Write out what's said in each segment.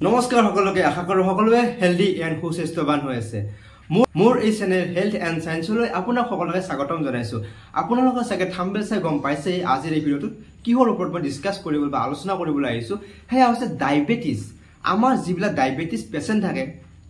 নমস্কাৰ সকলোকে আশা কৰো সকলোৱে হেলদি এণ্ড সুস্বাস্থ্যৱান হৈ আছে মোৰ এই চেনেল হেলথ এণ্ড সায়েন্সলৈ আপোনাক সকলোকে স্বাগতম জনাইছো আপোনালোকে সাকে থাম্বনেল চাই গম পাইছে আজিৰ এই ভিডিঅ'টোত কিহৰ ওপৰত মই ডিসকাস কৰিবলৈ বা আলোচনা কৰিবলৈ আহিছো হেয়া হৈছে ডায়াবেটিস আমাৰ যিবিলাক ডায়াবেটিস পেশেন্ট থাকে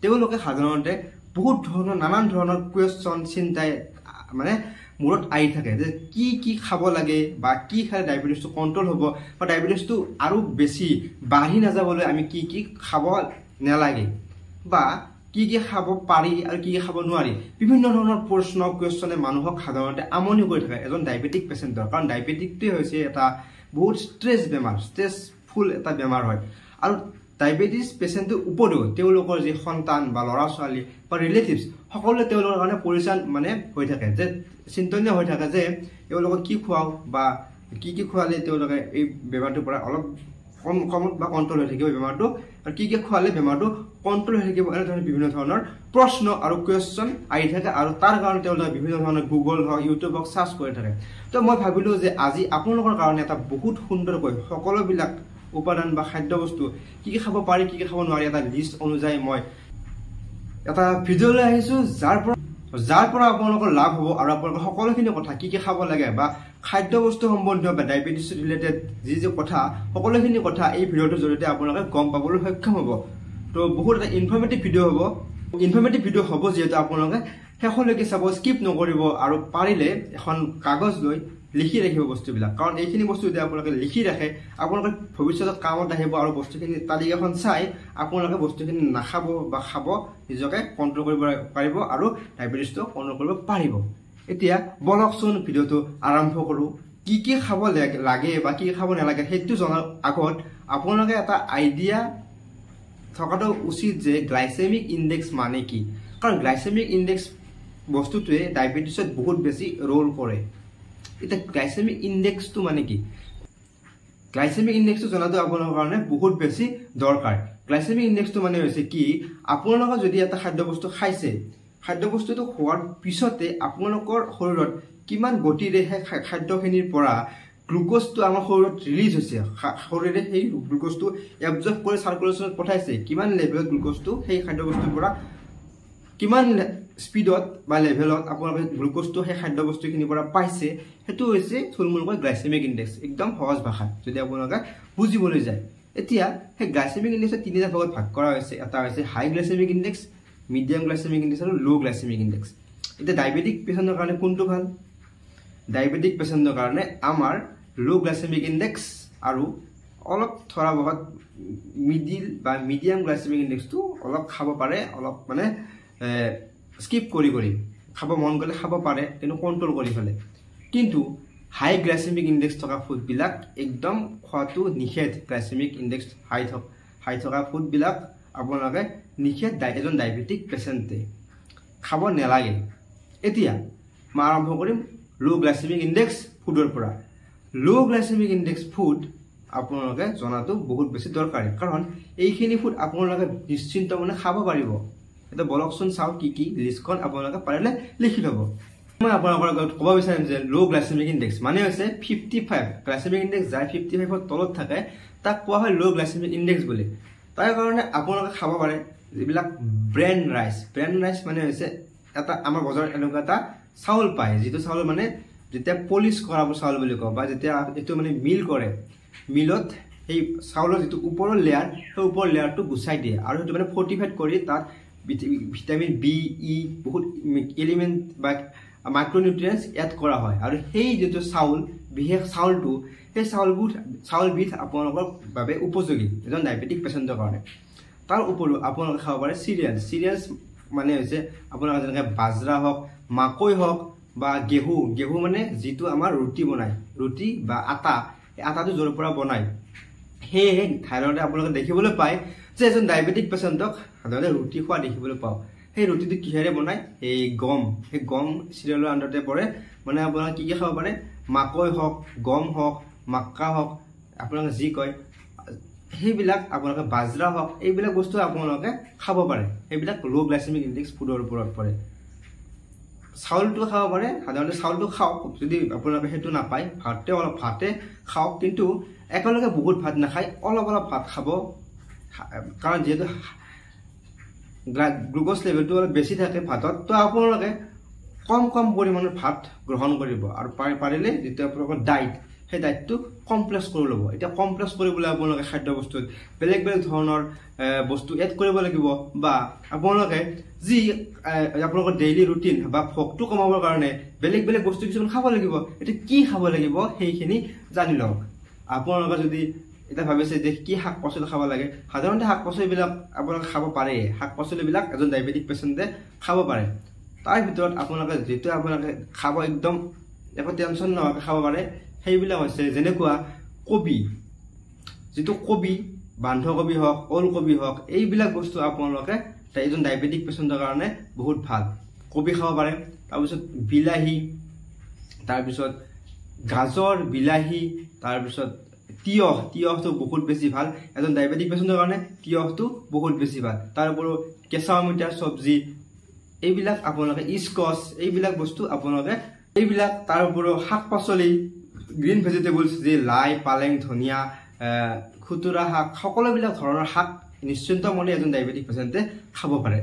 তেওঁলোকে সাধাৰণতে বহুত ধৰণৰ নানান ধৰণৰ কোৱেশ্চন চিন্তাই মানে মূৰত আই থাকে যে কি খাব লাগে বা কি খালে ডায়াবেটিসটো কন্ট্ৰোল হ'ব বা ডায়াবেটিসটো আৰু বেছি বাঢ়ি নাযাবলৈ আমি কি খাব নালাগে বা কি খাব পাৰি আৰু কি খাব নোৱাৰি বিভিন্ন ধৰণৰ প্ৰশ্ন কোৱেশ্চনে মানুহক সাধাৰণতে আমনি কৰি থাকে এজন ডায়াবেটিক পেশেন্টৰ কাৰণ ডায়াবেটিকটো হৈছে এটা বহুত ষ্ট্ৰেছফুল এটা বেমাৰ হয় আৰু ডায়াবেটিস পেশেন্টৰ উপৰিও তেওঁলোকৰ যে সন্তান বা লৰা ছোৱালী বা ৰিলেটিভস সকলোৱে তেওঁলোকৰ কাৰণে পৰিচান মানে হৈ থাকে যে চিন্তনীয় হৈ থাকে যে তেওঁলোকক কি খুৱাও বা কি খুৱালে তেওঁলোকে এই বেমাৰটোৰ পৰা অলপ কমত বা কন্ট্ৰোল হৈ থাকিব বেমাৰটো আৰু কি খুৱালে বেমাৰটো কন্ট্ৰোল হৈ থাকিব এনে ধৰণৰ বিভিন্ন ধৰণৰ প্ৰশ্ন আৰু কোৱেশ্চন আহি থাকে আৰু তাৰ কাৰণে তেওঁলোকে বিভিন্ন ধৰণৰ গুগল হওক ইউটিউব হওক সাৰ্চ কৰি থাকে তো মই ভাবিলো যে আজি আপোনালোকৰ কাৰণে এটা বহুত সুন্দৰকৈ সকলোবিলাক উপাদান বা খাদ্য বস্তু কি খাব পাৰি কি খাব নোৱাৰি এটা লিষ্ট অনুযায়ী মই এটা ভিডিও লৈ আহিছো যাৰ পৰা আপোনালোকৰ লাভ হ'ব আৰু আপোনালোকৰ সকলোখিনি কথা কি খাব লাগে বা খাদ্য বস্তু সম্বন্ধীয় বা ডায়াবেটিস ৰিলেটেড যি কথা সকলোখিনি কথা এই ভিডিওটোৰ জৰিয়তে আপোনালোকে গম পাবলৈ সক্ষম হ'ব তো বহুত এটা ইনফৰমেটিভ ভিডিও হ'ব যেটা আপোনালোকে শেষলৈকে চাব স্কিপ নকৰিব আৰু পাৰিলে এখন কাগজ লৈ লিখি ৰাখিব বস্তুবিলাক কাৰণ এইখিনি বস্তু যদি আপোনালোকে লিখি ৰাখে আপোনালোকে ভৱিষ্যতত কামত আহিব আৰু বস্তুখিনি তালিকাখন চাই আপোনালোকে বস্তুখিনি নাখাব বা খাব নিজকে কন্ট্ৰোল কৰিব পাৰিব আৰু ডায়াবেটিসটো কন্ট্ৰোল কৰিব পাৰিব এতিয়া বলকচোন ভিডিওটো আৰম্ভ কৰো কি খাব লাগে বা কি খাব নালাগে সেইটো জনাৰ আগত আপোনালোকে এটা আইডিয়া থকাটো উচিত যে গ্লাইসেমিক ইনডেক্স মানে কি কাৰণ গ্লাইসেমিক ইনডেক্স বস্তুটোৱে ডায়াবেটিসত বহুত বেছি ৰোল কৰে এটা গ্লাইসেমিক ইনডেক্সটো মানে কি গ্লাইসেমিক ইনডেক্সটো জনাটো আপোনালোকৰ কাৰণে বহুত বেছি দৰকাৰ গ্লাইসেমিক ইনডেক্সটো মানে হৈছে কি আপোনালোকে যদি এটা খাদ্য বস্তু খাইছে খাদ্য বস্তুটো খোৱাৰ পিছতে আপোনালোকৰ শৰীৰত কিমান গতিৰে খাদ্যখিনিৰ পৰা গ্লুকোজটো আমাৰ শৰীৰত ৰিলিজ হৈছে শৰীৰে সেই গ্লুকোজটো এবজৰ্ব কৰি সাৰ্কুলেশনত পঠাইছে কিমান লেভেলত গ্লুকোজটো সেই খাদ্য বস্তুৰ পৰা কিমান স্পিডত বা লেভেলত আপোনালোকে গ্লুকোজটো সেই খাদ্য বস্তুখিনিৰ পৰা পাইছে হেতু হৈছে থুলমূলকৈ গ্লাইসেমিক ইনডেক্স একদম সহজ ভাষাত যদি আপোনালোকে বুজিবলৈ যায় এতিয়া সেই গ্লাইসেমিক ইনডেক্সৰ তিনিটা ভাগত ভাগ কৰা হৈছে এটা হৈছে high glycemic index medium glycemic index আৰু লো গ্লাইসেমিক ইনডেক্স এটা ডায়াবেটিক পেশেন্টৰ কাৰণে কোনটো ভাল ডায়াবেটিক পেশেন্টৰ কাৰণে আমাৰ লো গ্লাইসেমিক ইনডেক্স আৰু অলপ থৰা বহুত মিডিল বা মিডিয়াম গ্লাইসেমিক ইনডেক্সটো অলপ খাব পাৰে অলপ মানে স্কিপ কৰি খাব মন গলে খাব পাৰে কিন্তু কন্ট্ৰোল কৰি ফেলে কিন্তু হাই গ্লাইসেমিক ইনডেক্স থকা ফুড বিলাক একদম খোৱাটো নিষেধ গ্লাইসেমিক ইনডেক্স হাই থকা ফুড বিলাক আপোনালোকে নিষেধ এজন ডায়াবেটিক পেশেন্টে খাব নালাগে এতিয়া মই আৰম্ভ কৰিম লো গ্লাইসেমিক ইনডেক্স ফুডৰ পৰা লো গ্লাইসেমিক ইনডেক্স ফুড আপোনালোকে জনাটো বহুত বেছি দৰকাৰী কাৰণ এইখিনি ফুড আপোনালোকে নিশ্চিন্ত মনে খাব পাৰিব এটা বলকচোন চাও কি লিষ্টখন আপোনালোকে পাৰিলে লিখি ল'ব মই আপোনালোকৰ ক'ব বিচাৰিম যে লো গ্লাইসেমিক ইনডেক্স মানে হৈছে 55 গ্লাইসেমিক ইনডেক্স যাই 55 ৰ তলত থাকে তাক কোৱা হয় লো গ্লাইসেমিক ইনডেক্স বুলি তাৰ কাৰণে আপোনালোকে খাব পাৰে যিবিলাক ব্ৰেন ৰাইচ মানে হৈছে এটা আমাৰ বজাৰত এনেকুৱা এটা চাউল পায় যেটো চাউল মানে যেতিয়া পলিশ কৰা চাউল বুলি কয় বা যেতিয়া এটো মানে মিল কৰে মিলত এই চাউলৰ যেটো ওপৰৰ লেয়াৰ সেই ওপৰৰ লেয়াৰটো গুছাই দিয়ে আৰু এটো মানে ফৰ্টিফাইড কৰি তাত ভিটামিন বি ই বহুত এলিমেন্ট বা মাইক্ৰোনিউট্ৰিয়েন্টস এড কৰা হয় আৰু সেই যেটো চাউল বিশেষ চাউলটো সেই চাউলবিধ আপোনালোকৰ বাবে উপযোগী এজন ডায়াবেটিক পেশেন্টৰ কাৰণে তাৰ উপৰিও আপোনালোকে খাব পাৰে সিৰিয়ালস মানে হৈছে আপোনালোকে যেনেকৈ বাজৰা হওক মাকৈ হওক বা গেহু মানে যেটো আমাৰ ৰুটি বা আটা এই আটাটো জৰ পৰা বনায় সেই ধাৰণতে আপোনালোকে দেখিবলৈ পায় যে এজন ডায়াবেটিক পেশেন্টক সাধাৰণতে ৰুটি খোৱা দেখিবলৈ পাওঁ সেই ৰুটিটো কিহেৰে বনায় এই গম সিৰিয়ালৰ আণ্ডাৰতে পৰে মানে আপোনালোকে কি খাব পাৰে মাকৈ হওক গম হওক মাক্কা হওক আপোনালোকে যি কয় সেইবিলাক আপোনালোকে বাজৰা হওক এইবিলাক বস্তু আপোনালোকে খাব পাৰে সেইবিলাক লো গ্লাইসেমিক ইনডেক্স ফুডৰ ওপৰত পৰে চাউলটো খাব পাৰে সাধাৰণতে চাউলটো খাওক যদি আপোনালোকে হেতু নাপায় ভাতে খাওক কিন্তু একেলগে বহুত ভাত নাখায় অলপ ভাত খাব কাৰণ যেহেতু গ্লুকোজ লেভেলটো অলপ বেছি থাকে ভাতত তো আপোনালোকে কম পৰিমাণৰ ভাত গ্ৰহণ কৰিব আৰু পাৰিলে যেটো আপোনালোকৰ ডায়েট সেই ডায়েটটো কমপ্লেক্স কৰি ল'ব এতিয়া কমপ্লেক্স কৰিবলৈ আপোনালোকে খাদ্য বস্তুত বেলেগ ধৰণৰ বস্তু এড কৰিব লাগিব বা আপোনালোকে যি আপোনালোকৰ ডেইলি ৰুটিন বা ভোকটো কমাবৰ কাৰণে বেলেগ বস্তু কিছুমান খাব লাগিব এটা কি খাব লাগিব সেইখিনি জানি লওক আপোনালোকে যদি এটা ভাবিছে যে কি শাক পাচলি খাব লাগে সাধাৰণতে শাক পাচলিবিলাক আপোনালোকে খাব পাৰে শাক পাচলিবিলাক এজন ডায়েবেটিক পেচেণ্টে খাব পাৰে তাৰ ভিতৰত আপোনালোকে যেটো আপোনালোকে খাব একদম একো টেনচন নোহোৱাকৈ খাব পাৰে সেইবিলাক হৈছে যেনেকুৱা কবি যেটো কবি বন্ধাকবি হওক ওলকবি হওক এইবিলাক বস্তু আপোনালোকে এজন ডায়েবেটিক পেচেণ্টৰ কাৰণে বহুত ভাল কবি খাব পাৰে তাৰপিছত বিলাহী তাৰপিছত গাজৰ বিলাহী তাৰপিছত তিয়হটো বহুত বেছি ভাল এজন ডায়েবেটিক পেচেণ্টৰ কাৰণে তিয়হটো বহুত বেছি ভাল তাৰ উপৰিও কেঁচা অমিতাৰ চব্জি এইবিলাক আপোনালোকে স্কচ এইবিলাক বস্তু আপোনালোকে এইবিলাক তাৰ উপৰিও শাক পাচলি গ্ৰীণ ভেজিটেবলছ যে লাই পালেং ধনিয়া খুতুৰা শাক সকলোবিলাক ধৰণৰ শাক নিশ্চিন্তমনে এজন ডায়েবেটিক পেচেণ্টে খাব পাৰে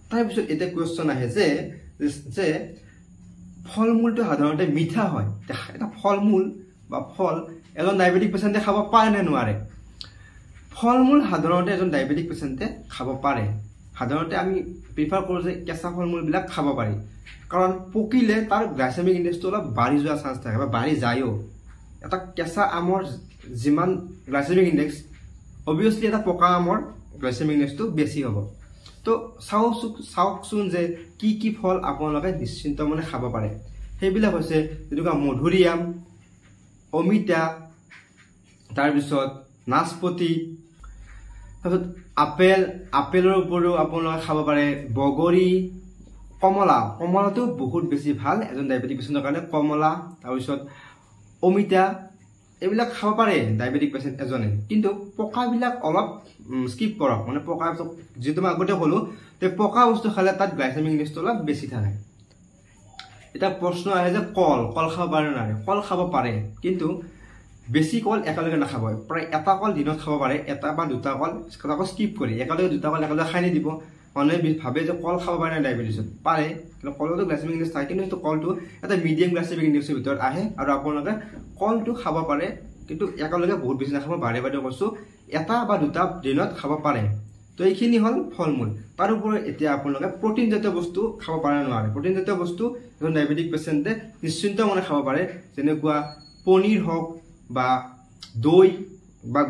তাৰপিছত এটা কুৱেশ্যন আহে যে ফল মূলটো সাধাৰণতে মিঠা হয় এটা ফল মূল বা ফল এজন ডায়েবেটিক পেচেণ্টে খাব পাৰে নে নোৱাৰে ফল মূল সাধাৰণতে এজন ডায়েবেটিক পেচেণ্টে খাব পাৰে সাধাৰণতে আমি প্ৰিফাৰ কৰোঁ যে কেঁচা ফল মূলবিলাক খাব পাৰি কাৰণ পকিলে তাৰ গ্লাইচেমিক ইনডেক্সটো অলপ বাঢ়ি যোৱাৰ চান্স থাকে বা বাঢ়ি যায়ও এটা কেঁচা আমৰ যিমান গ্লাইচেমিক ইনডেক্স অবভিয়াছলি এটা পকা আমৰ গ্লাইচেমিক ইনডেক্সটো বেছি হ'ব তো চাওকচোন যে কি ফল আপোনালোকে নিশ্চিন্তমনে খাব পাৰে সেইবিলাক হৈছে যেনেকুৱা মধুৰিআম অমিতা তাৰপিছত নাচপতি তাৰপিছত আপেলৰ উপৰিও আপোনালোকে খাব পাৰে বগৰী কমলাটো বহুত বেছি ভাল এজন ডায়েবেটিক পেচেণ্টৰ কাৰণে কমলা তাৰপিছত অমিতা এইবিলাক খাব পাৰে ডায়েবেটিক পেচেণ্ট এজনে কিন্তু পকাবিলাক অলপ স্কিপ কৰক মানে পকা যেটো মই আগতে ক'লো তে পকা বস্তু খালে তাত গ্লাইচেমিক ইনডেক্সটো অলপ বেছি থাকে এটা প্ৰশ্ন আহে যে কল খাব পাৰে না কল খাব পাৰে কিন্তু বেছি কল একেলগে নাখাব প্ৰায় এটা কল দিনত খাব পাৰে এটা বা দুটা কল স্কিপ কৰি একেলগে দুটা কল একেলগে খাই নিদিব মানুহে ভাবে যে কল খাব পাৰে না ডায়েবেটিছত পাৰে কিন্তু কলতো গ্লাইচেমিক ইনডেক্স থাকে কিন্তু কলটো এটা মিডিয়াম গ্লাইচেমিক ইনডেক্সৰ ভিতৰত আহে আৰু আপোনালোকে কলটো খাব পাৰে কিন্তু একেলগে বহুত বেছি নাখাব বাৰে কৈছো এটা বা দুটা দিনত খাব পাৰে তো এইখিনি হল ফল মূল তাৰ উপৰি এতিয়া আপোনালোকে প্ৰটিন জাতীয় বস্তু খাব পাৰে নোৱাৰে প্ৰটিন জাতীয় বস্তু এজন ডায়েবেটিক পেচেণ্টে নিশ্চিন্তমনে খাব পাৰে যেনেকুৱা পনীৰ হওক বা দৈ বা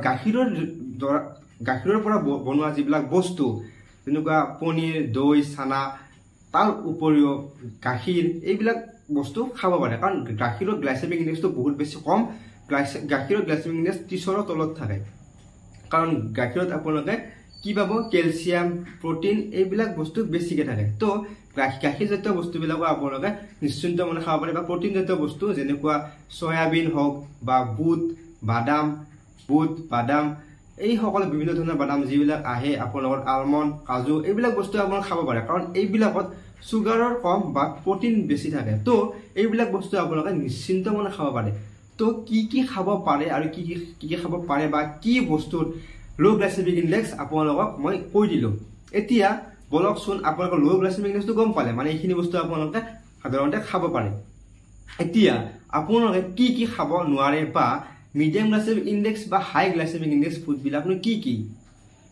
গাখীৰৰ পৰা বনোৱা যিবিলাক বস্তু যেনেকুৱা পনীৰ দৈ চানা তাৰ উপৰিও গাখীৰ এইবিলাক বস্তু খাব পাৰে কাৰণ গাখীৰৰ গ্লাইচেমিক ইনডেক্সটো বহুত বেছি কম গাখীৰৰ গ্লাইচেমিক ইনডেক্স 30ৰ তলত থাকে কাৰণ গাখীৰত আপোনালোকে কি পাব কেলছিয়াম প্ৰটিন এইবিলাক বস্তু বেছিকে থাকে তো গাখীৰ জাতীয় বস্তুবিলাকো আপোনালোকে নিশ্চিন্তমনে খাব পাৰে বা প্ৰটিন জাতীয় বস্তু যেনেকুৱা সয়াবিন হওক বা বুট বাদাম এই সকলো বিভিন্ন ধৰণৰ বাদাম যিবিলাক আহে আপোনালোকৰ আলমণ্ড কাজু এইবিলাক বস্তু আপোনালোকে খাব পাৰে কাৰণ এইবিলাকত সুগাৰৰ কম বা প্ৰটিন বেছি থাকে তো এইবিলাক বস্তু আপোনালোকে নিশ্চিন্তমনে খাব পাৰে তো কি খাব পাৰে আৰু কি খাব পাৰে বা কি বস্তুৰ লো গ্লাইচেমিক ইনডেক্স আপোনালোকক মই কৈ দিলো এতিয়া বলকচোন আপোনালোকৰ লো গ্লাইচেমিক ইনডেক্সটো গম পালে মানে এইখিনি বস্তু আপোনালোকে সাধাৰণতে খাব পাৰে এতিয়া আপোনালোকে কি খাব নোৱাৰে বা মিডিয়াম গ্লাইচেমিক ইনডেক্স বা হাই গ্লাইচেমিক ইনডেক্স ফুডবিলাক কি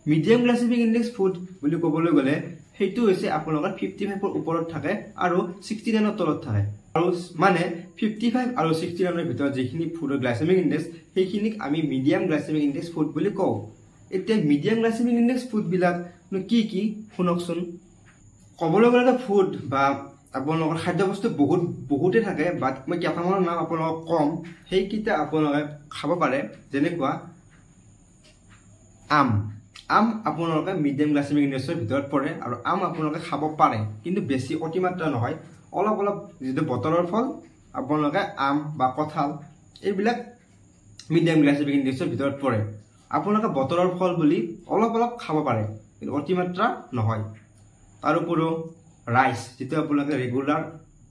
মিডিয়াম গ্লাইচেমিক ইনডেক্স ফুড বুলি ক'বলৈ গ'লে সেইটো হৈছে আপোনালোকৰ 55ৰ ওপৰত থাকে আৰু 69ৰ তলত থাকে আৰু মানে 55 আৰু 69ৰ ভিতৰত যিখিনি ফুডৰ গ্লাইচেমিক ইনডেক্স সেইখিনিক আমি মিডিয়াম গ্লাইচেমিক ইনডেক্স ফুড বুলি কওঁ এতিয়া মিডিয়াম গ্লাইচেমিক ইনডেক্স ফুডবিলাক কি শুনকচোন ক'বলৈ গ'লে ফুড বা আপোনালোকৰ খাদ্য বস্তু বহুতে থাকে বাট মই কেইটামানৰ নাম আপোনালোকক কম সেইকেইটা আপোনালোকে খাব পাৰে যেনেকুৱা আম আপোনালোকে মিডিয়াম গ্লাইচেমিক ইনডেক্সৰ ভিতৰত পৰে আৰু আম আপোনালোকে খাব পাৰে কিন্তু বেছি অতিমাত্ৰা নহয় অলপ যিটো বতৰৰ ফল আপোনালোকে আম বা কঁঠাল এইবিলাক মিডিয়াম গ্লাইচেমিক ইনডেক্সৰ ভিতৰত পৰে আপোনালোকে বতৰৰ ফল বুলি অলপ খাব পাৰে কিন্তু অতিমাত্ৰা নহয় তাৰ উপৰিও ৰাইচ যেটো আপোনালোকে ৰেগুলাৰ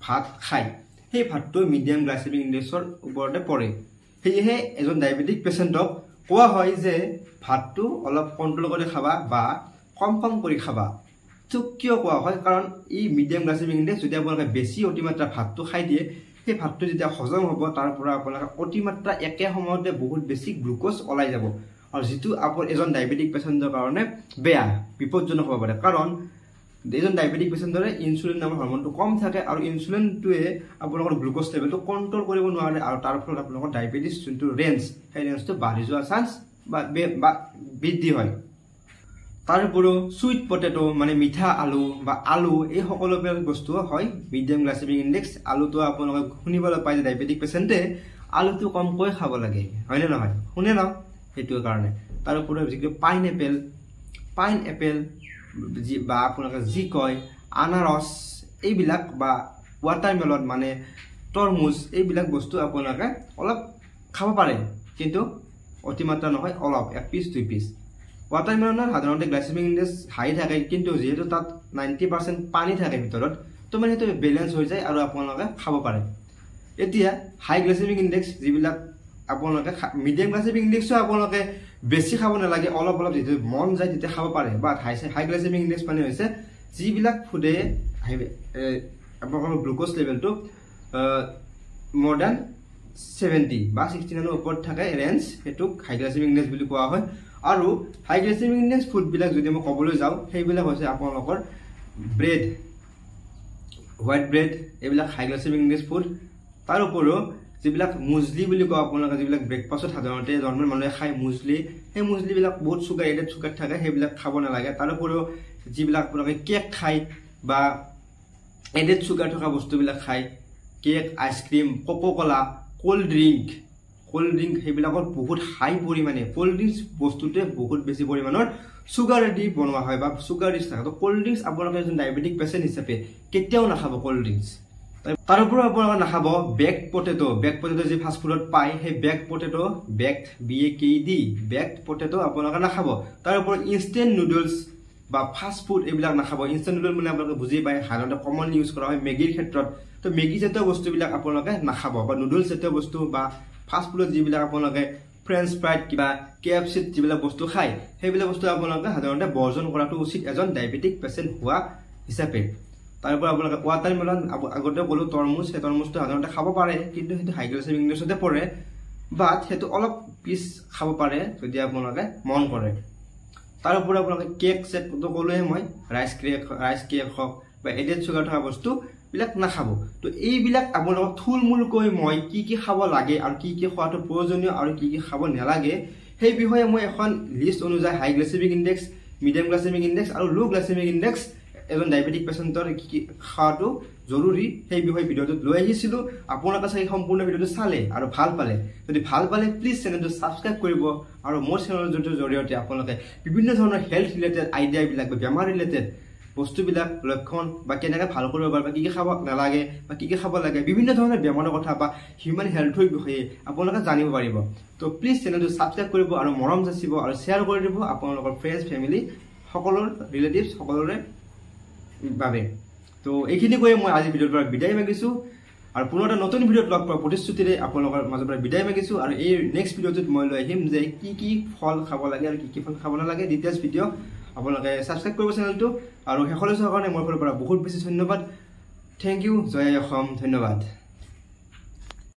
ভাত খায় সেই ভাতটো মিডিয়াম গ্লাইচেমিক ইনডেক্সৰ ওপৰতে পৰে সেয়েহে এজন ডায়েবেটিক পেচেণ্টক কোৱা হয় যে ভাতটো অলপ কন্ট্ৰোল কৰি খাবা বা কম কম কৰি খাবা তো কিয় কোৱা হয় কাৰণ এই মিডিয়াম গ্লাইসেমিক ইনডেক্স যদি আপোনালোকে বেছি অতিমাত্ৰা ভাতটো খাই দিয়ে সেই ভাতটো যেতিয়া হজম হ'ব তাৰ পৰা আপোনালোকে অতিমাত্ৰা একে সময়তে বহুত বেছি গ্লুকোজ ওলাই যাব আৰু যেটো এজন ডায়াবেটিক পেচেণ্টৰ কাৰণে বেয়া বিপদজনক হ'ব পাৰে কাৰণ এজন ডায়াবেটিক পেচেণ্টৰে ইনসুলিন নামৰ হৰমনটো কম থাকে আৰু ইনসুলিনটোৱে আপোনালোকৰ গ্লুকোজ লেভেলটো কন্ট্ৰোল কৰিব নোৱাৰে আৰু তাৰ ফলত আপোনালোকৰ ডায়াবেটিস যোনটো ৰেঞ্জ সেই ৰেঞ্জটো বাঢ়ি যোৱাৰ চান্স বা বৃদ্ধি হয় তাৰ উপৰিও সুইট পটেটো মানে মিঠা আলু বা আলু এই সকলোবিলাক বস্তু হয় মিডিয়াম গ্লাইসেমিক ইনডেক্স আলুটো আপোনালোকে শুনিবলৈ পায় যে ডায়াবেটিক পেচেণ্টে আলুটো কমকৈ খাব লাগে হয়নে নহয় শুনে ন হেতুৰ কাৰণে তাৰ উপৰিও যিটো পাইনএপল বা আপোনালোকে যি কয় আনাৰস এইবিলাক বা ওয়াটাৰমেলন মানে তৰমুজ এইবিলাক বস্তু আপোনালোকে অলপ খাব পাৰে কিন্তু অতিমাত্ৰা নহয় অলপ এক পিস দুই পিস ওয়াটাৰমেলনৰ সাধাৰণতে গ্লাইসেমিক ইনডেক্স হাই থাকে কিন্তু যেহেতু তাত 90% পানী থাকে ভিতৰত তো মানে সেইটো বেলেন্স হৈ যায় আৰু আপোনালোকে খাব পাৰে এতিয়া হাই গ্লাইসেমিক ইনডেক্স যিবিলাক আপোনালোকে মিডিয়াম গ্লাইসেমিক ইনডেক্সও আপোনালোকে বেছি খাব নালাগে অলপ অলপ যেটো মন যায় তেতিয়া খাব পাৰে বা হাই গ্লাইসেমিক ইনডেক্স মানে হৈছে যিবিলাক ফুডে আপোনালোকৰ গ্লুকোজ লেভেলটো more than 70 বা 69 ৰ ওপৰত থাকে ৰেঞ্জ হেতুক হাই গ্লাইসেমিক ইনডেক্স বুলি কোৱা হয় আৰু হাই গ্লাইসেমিক ইনডেক্স ফুড বিলাক যদি মই কবলৈ যাও সেইবিলাক হৈছে আপোনালোকৰ ব্ৰেড হোৱাইট ব্ৰেড এইবিলাক হাই গ্লাইসেমিক ইনডেক্স ফুড তাৰ উপৰিও যিবিলাক মুছলি বুলি কোৱা আপোনালোকে যিবিলাক ব্ৰেকফাষ্টত সাধাৰণতে নৰ্মেল মানুহে খায় মুছলি সেই মুছলি বিলাক বহুত সুগাৰ এডেড সুগাৰ থাকে সেইবিলাক খাব নালাগে তাৰ উপৰিও যিবিলাক আপোনালোকে কেক খায় বা এডেড সুগাৰ থকা বস্তুবিলাক খায় cake ice cream Coca Cola cold drink সেইবিলাকৰ বহুত হাই পৰিমাণে কোল্ড ড্ৰিংকস বস্তুতে বহুত বেছি পৰিমাণৰ সুগাৰ দি বনোৱা হয় বা সুগাৰ ৰিচ থাকে তো কোল্ড ড্ৰিংকস আপোনালোকে এজন ডায়াবেটিক পেচেণ্ট হিচাপে কেতিয়াও নাখাব কোল্ড ড্ৰিংকস তাৰ উপৰিও আপোনালোকে নাখাব বেকড পটেটো যে ফাষ্ট ফুডত পায় সেই বেকড পটেটো বেকড পটেটো আপোনালোকে নাখাব তাৰ উপৰিও ইনষ্টেন্ট নুডলছ বা ফাষ্ট ফুড এইবিলাক নাখাব ইনষ্টেন্ট নুডল মানে আপোনালোকে বুজি পায় সাধাৰণতে কমন ইউজ কৰা হয় মেগীৰ ক্ষেত্ৰত তো মেগী জাতীয় বস্তুবিলাক আপোনালোকে নাখাব বা নুডলছ জাতীয় বস্তু বা ফাষ্ট ফুডত যিবিলাক আপোনালোকে ফ্ৰেঞ্চ ফ্ৰাইড কিবা KFC যিবিলাক বস্তু খায় সেইবিলাক বস্তু আপোনালোকে সাধাৰণতে বৰ্জন কৰাটো উচিত এজন ডায়াবেটিক পেচেণ্ট হোৱা হিচাপে তাৰ পৰা আপোনালোকে ওয়াটাৰমেলন আগতে ক'লো তৰমুজ সেই তৰমুজটো সাধাৰণতে খাব পাৰে কিন্তু সেইটো হাই গ্লাইসেমিক ইনডেক্সতে পৰে বাট সেইটো অলপ পিস খাব পাৰে যদি আপোনালোকে মন কৰে তাৰ উপৰি আপোনালোকে কেক সেটটো ক'লোৱে মই ৰাইচ কেক হক বা এডেড সুগাৰ থকা বস্তু বিলাক নাখাব তো এইবিলাক আপোনালোক থুলমূলকৈ মই কি খাব লাগে আৰু কি খোৱাটো প্ৰয়োজনীয় আৰু কি খাব নালাগে সেই বিষয়ে মই এখন লিষ্ট অনুযায়ী high glycemic index medium glycemic index আৰু লো গ্লাইসেমিক ইনডেক্স এজন ডায়াবেটিক পেচেণ্টৰ কি খাওয়াটো জৰুৰী সেই বিষয়ে ভিডিওটোত লৈ আহিছিলো আপোনালোকে চাই সম্পূৰ্ণ ভিডিওটো চালে আৰু ভাল পালে যদি ভাল পালে প্লিজ চেনেলটো সাবস্ক্ৰাইব কৰিব আৰু মোৰ চেনেলৰ জৰিয়তে আপোনালোকে বিভিন্ন ধৰণৰ হেলথ ৰিলেটেড আইডিয়া বিলাক বা বেমাৰ ৰিলেটেড বস্তুবিলাক লক্ষণ বা কেনেকৈ ভাল কৰিব পাৰে বা কি খাব নালাগে বা কি খাব লাগে বিভিন্ন ধৰণৰ বেমাৰৰ কথা বা হিউম্যান হেলথৰ বিষয়ে আপোনালোকে জানিব পাৰিব তো প্লিজ চেনেলটো সাবস্ক্ৰাইব কৰিব আৰু মৰম যাচিব আৰু শেয়াৰ কৰি দিব আপোনালোকৰ ফ্ৰেণ্ডছ ফ্যামিলি সকলৰ ৰিলেটিভছ সকলৰে বাবে তো এইখিনি কৈ মই আজি ভিডিওৰ পৰা বিদায় মাগিছো আৰু পুনৰ এটা নতুন ভিডিওত লগ পোৱাৰ প্ৰতিশ্ৰুতিৰে আপোনালোকৰ মাজৰ পৰা বিদায় মাগিছো আৰু এই নেক্সট ভিডিওটোত মই লৈ আহিম যে কি ফল খাব লাগে আৰু কি ফল খাব নালাগে ডিটেইলছ ভিডিও আপোনালোকে সাবস্ক্ৰাইব কৰিব চেনেলটো আৰু হেকলৈ যোৱাৰ কাৰণে মোৰ ফালৰ পৰা বহুত বেছি ধন্যবাদ থ্যাংক ইউ জয় অসম ধন্যবাদ